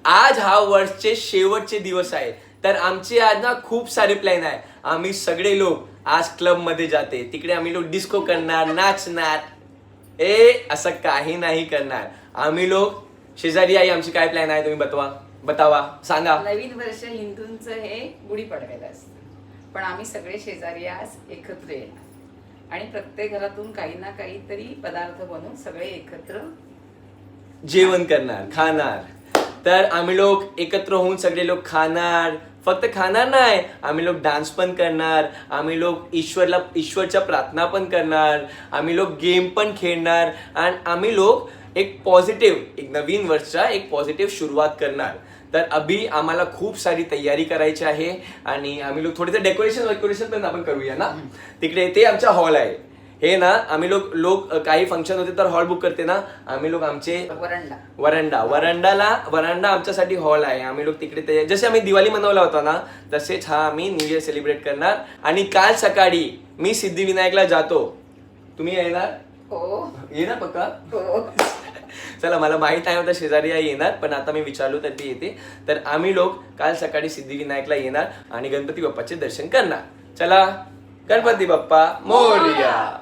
आज हा वर्षचे शेवटचे दिवस आहे, तर आमचे आज ना खूप सारे प्लॅन आहे. आम्ही सगळे लोक आज क्लब मध्ये जाते, तिकडे आम्ही लोक डिस्को करणार, नाचणार. असं काही नाही करणार आम्ही लोक. शेजारी आई आमची काय प्लॅन आहे तुम्ही बतावा सांगा. नवीन वर्ष हिंदूंचं हे गुढीपाडव्याला असतं, पण आम्ही सगळे शेजारी आज एकत्र येणार आणि प्रत्येक घरातून काही ना काहीतरी पदार्थ बनवून सगळे एकत्र जेवण करणार, खाणार. तर आम्ही लोक एकत्र होऊन सगळे लोक खाणार. फक्त खाणार नाही, आम्ही लोक डान्स पण करणार, आम्ही लोक ईश्वरच्या प्रार्थना पण करणार, आम्ही लोक गेम पण खेळणार आणि आम्ही लोक एक नवीन वर्षाचा एक पॉझिटिव्ह सुरुवात करणार. तर अभी आम्हाला खूप सारी तयारी करायची आहे आणि आम्ही लोक थोडेसे डेकोरेशन पण आपण करूया ना. तिकडे ते आमचा हॉल आहे. हे ना आम्ही लोक काही फंक्शन होते तर हॉल बुक करते ना, आम्ही लोक आमचे वरांडा आमच्यासाठी हॉल आहे. आम्ही लोक तिकडे जसे आम्ही दिवाळी मनवला होता ना, तसेच हा आम्ही न्यू इयर सेलिब्रेट करणार. आणि काल सकाळी मी सिद्धिविनायकला जातो. तुम्ही येणार? हो येणार पक्का? हो. चला, मला माहित नाही होतं शेजारी आई येणार, पण आता मी विचारलो तर ती येते. तर आम्ही लोक काल सकाळी सिद्धिविनायकला येणार आणि गणपती बाप्पाचे दर्शन करणार. चला, गणपती बाप्पा मोरया.